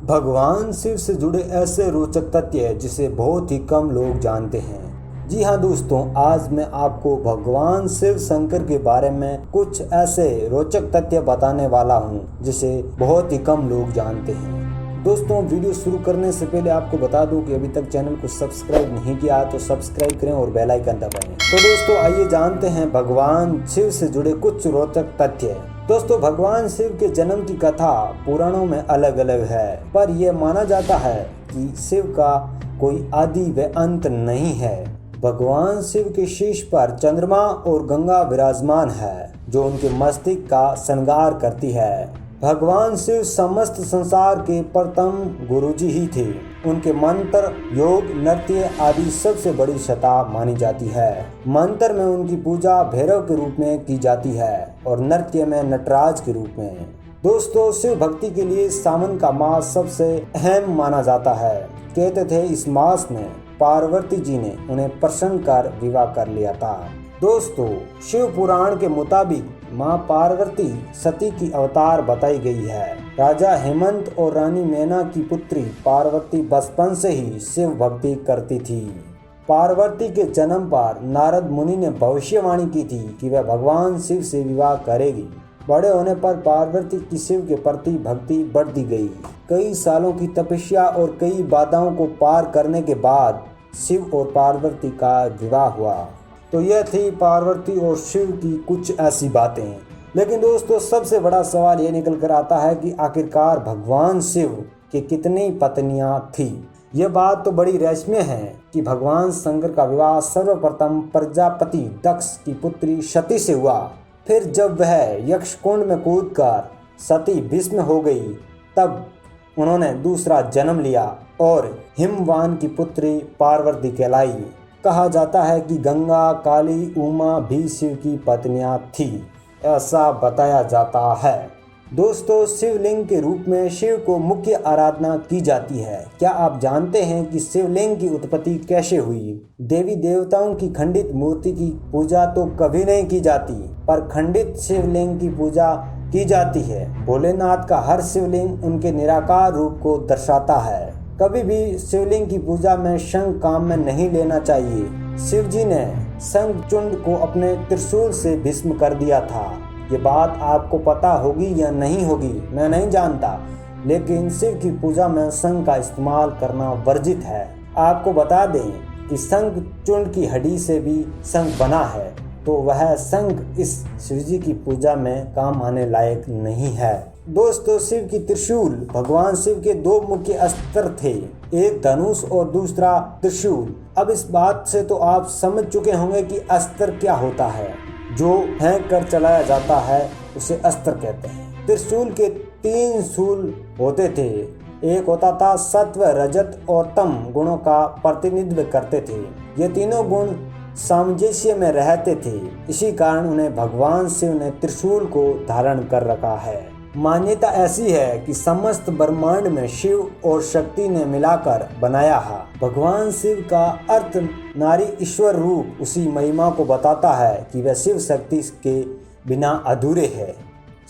भगवान शिव से जुड़े ऐसे रोचक तथ्य जिसे बहुत ही कम लोग जानते हैं। जी हाँ दोस्तों, आज मैं आपको भगवान शिव शंकर के बारे में कुछ ऐसे रोचक तथ्य बताने वाला हूँ जिसे बहुत ही कम लोग जानते हैं। दोस्तों, वीडियो शुरू करने से पहले आपको बता दूं कि अभी तक चैनल को सब्सक्राइब नहीं किया तो सब्सक्राइब करें और बेल आइकन दबाएं। तो दोस्तों, आइए जानते हैं भगवान शिव से जुड़े कुछ रोचक तथ्य। दोस्तों, भगवान शिव के जन्म की कथा पुराणों में अलग अलग है, पर यह माना जाता है कि शिव का कोई आदि व अंत नहीं है। भगवान शिव के शीश पर चंद्रमा और गंगा विराजमान है, जो उनके मस्तिष्क का श्रृंगार करती है। भगवान शिव समस्त संसार के प्रथम गुरुजी ही थे। उनके मंत्र, योग, नृत्य आदि सबसे बड़ी सत्ता मानी जाती है। मंत्र में उनकी पूजा भैरव के रूप में की जाती है और नृत्य में नटराज के रूप में। दोस्तों, शिव भक्ति के लिए सावन का मास सबसे अहम माना जाता है। कहते थे इस मास में पार्वती जी ने उन्हें प्रसन्न कर विवाह कर लिया था। दोस्तों, शिव पुराण के मुताबिक मां पार्वती सती की अवतार बताई गई है। राजा हेमंत और रानी मैना की पुत्री पार्वती बचपन से ही शिव भक्ति करती थी। पार्वती के जन्म पर नारद मुनि ने भविष्यवाणी की थी कि वह भगवान शिव से विवाह करेगी। बड़े होने पर पार्वती की शिव के प्रति भक्ति बढ़ती गई। कई सालों की तपस्या और कई बाधाओं को पार करने के बाद शिव और पार्वती का विवाह हुआ। तो यह थी पार्वती और शिव की कुछ ऐसी बातें। लेकिन दोस्तों, सबसे बड़ा सवाल ये निकल कर आता है कि आखिरकार भगवान शिव की कितनी पत्नियां थी। यह बात तो बड़ी रहस्यमय है कि भगवान शंकर का विवाह सर्वप्रथम प्रजापति दक्ष की पुत्री सती से हुआ। फिर जब वह यक्षकुंड में कूदकर सती भस्म हो गई, तब उन्होंने दूसरा जन्म लिया और हिमवान की पुत्री पार्वती कहलाई। कहा जाता है कि गंगा, काली, उमा भी शिव की पत्नियां थी, ऐसा बताया जाता है। दोस्तों, शिवलिंग के रूप में शिव को मुख्य आराधना की जाती है। क्या आप जानते हैं कि शिवलिंग की उत्पत्ति कैसे हुई? देवी देवताओं की खंडित मूर्ति की पूजा तो कभी नहीं की जाती, पर खंडित शिवलिंग की पूजा की जाती है। भोलेनाथ का हर शिवलिंग उनके निराकार रूप को दर्शाता है। कभी भी शिवलिंग की पूजा में शंख काम में नहीं लेना चाहिए। शिव जी ने शंखचूंड को अपने त्रिशूल से भस्म कर दिया था। ये बात आपको पता होगी या नहीं होगी मैं नहीं जानता, लेकिन शिव की पूजा में शंख का इस्तेमाल करना वर्जित है। आपको बता दें कि शंखचूंड की हड्डी से भी शंख बना है, तो वह शंख इस शिवजी की पूजा में काम आने लायक नहीं है। दोस्तों, शिव की त्रिशूल, भगवान शिव के दो मुख्य अस्त्र थे, एक धनुष और दूसरा त्रिशूल। अब इस बात से तो आप समझ चुके होंगे कि अस्त्र क्या होता है। जो फेंक कर चलाया जाता है उसे अस्त्र कहते हैं। त्रिशूल के 3 शूल होते थे। एक होता था सत्व, रजत और तम गुणों का प्रतिनिधित्व करते थे। ये तीनों गुण सामंजस्य में रहते थे, इसी कारण उन्हें भगवान शिव ने त्रिशूल को धारण कर रखा है। मान्यता ऐसी है कि समस्त ब्रह्मांड में शिव और शक्ति ने मिलाकर बनाया है। भगवान शिव का अर्थ नारी ईश्वर रूप उसी महिमा को बताता है कि वह शिव शक्ति के बिना अधूरे है।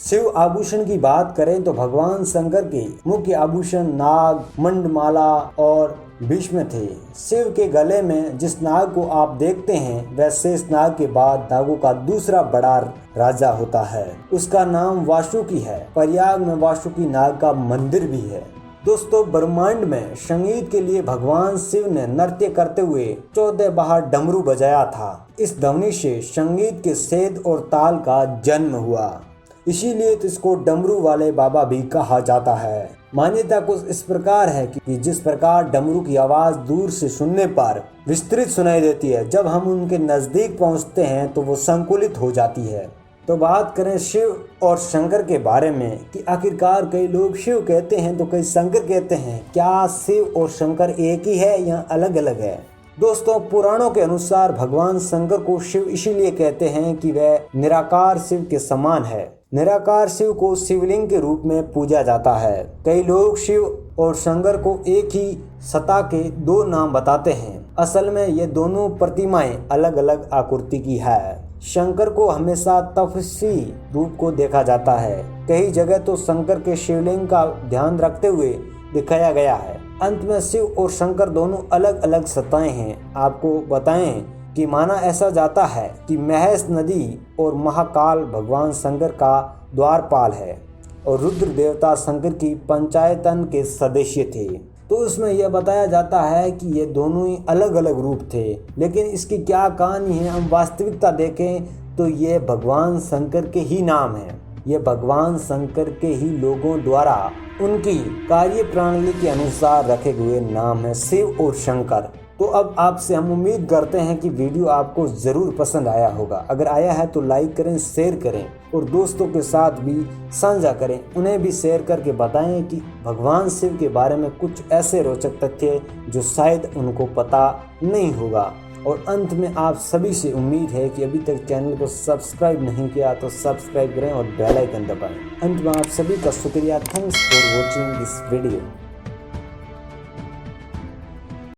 शिव आभूषण की बात करें तो भगवान शंकर के मुख्य आभूषण नाग, मंडमाला और भीष्म थे। शिव के गले में जिस नाग को आप देखते हैं वह शेष नाग के बाद नागों का दूसरा बड़ा राजा होता है। उसका नाम वासुकी है। प्रयाग में वासुकी नाग का मंदिर भी है। दोस्तों, ब्रह्मांड में संगीत के लिए भगवान शिव ने नृत्य करते हुए 14 बार डमरू बजाया था। इस ध्वनि से संगीत के सेद और ताल का जन्म हुआ, इसीलिए तो इसको डमरू वाले बाबा भी कहा जाता है। मान्यता कुछ इस प्रकार है कि जिस प्रकार डमरू की आवाज दूर से सुनने पर विस्तृत सुनाई देती है, जब हम उनके नजदीक पहुंचते हैं तो वो संकुलित हो जाती है। तो बात करें शिव और शंकर के बारे में कि आखिरकार कई लोग शिव कहते हैं तो कई शंकर कहते हैं। क्या शिव और शंकर एक ही है या अलग अलग है? दोस्तों, पुराणों के अनुसार भगवान शंकर को शिव इसीलिए कहते हैं कि वह निराकार शिव के समान है। निराकार शिव को शिवलिंग के रूप में पूजा जाता है। कई लोग शिव और शंकर को एक ही सत्ता के 2 नाम बताते हैं। असल में ये दोनों प्रतिमाएं अलग अलग आकृति की है। शंकर को हमेशा तपस्वी रूप को देखा जाता है। कई जगह तो शंकर के शिवलिंग का ध्यान रखते हुए दिखाया गया है। अंत में शिव और शंकर दोनों अलग अलग सत्ताएं हैं। आपको बताएं कि माना ऐसा जाता है कि महेश नदी और महाकाल भगवान शंकर का द्वारपाल है और रुद्र देवता शंकर की पंचायतन के सदस्य थे। तो उसमें यह बताया जाता है कि ये दोनों ही अलग अलग रूप थे, लेकिन इसकी क्या कहानी है हम वास्तविकता देखें तो ये भगवान शंकर के ही नाम है। ये भगवान शंकर के ही लोगों द्वारा उनकी कार्य प्रणाली के अनुसार रखे हुए नाम है शिव और शंकर। तो अब आपसे हम उम्मीद करते हैं कि वीडियो आपको ज़रूर पसंद आया होगा। अगर आया है तो लाइक करें, शेयर करें और दोस्तों के साथ भी साझा करें। उन्हें भी शेयर करके बताएं कि भगवान शिव के बारे में कुछ ऐसे रोचक तथ्य जो शायद उनको पता नहीं होगा। और अंत में आप सभी से उम्मीद है कि अभी तक चैनल को सब्सक्राइब नहीं किया तो सब्सक्राइब करें और बेल आइकन दबाएं। अंत में आप सभी का शुक्रिया। Thanks for watching this video.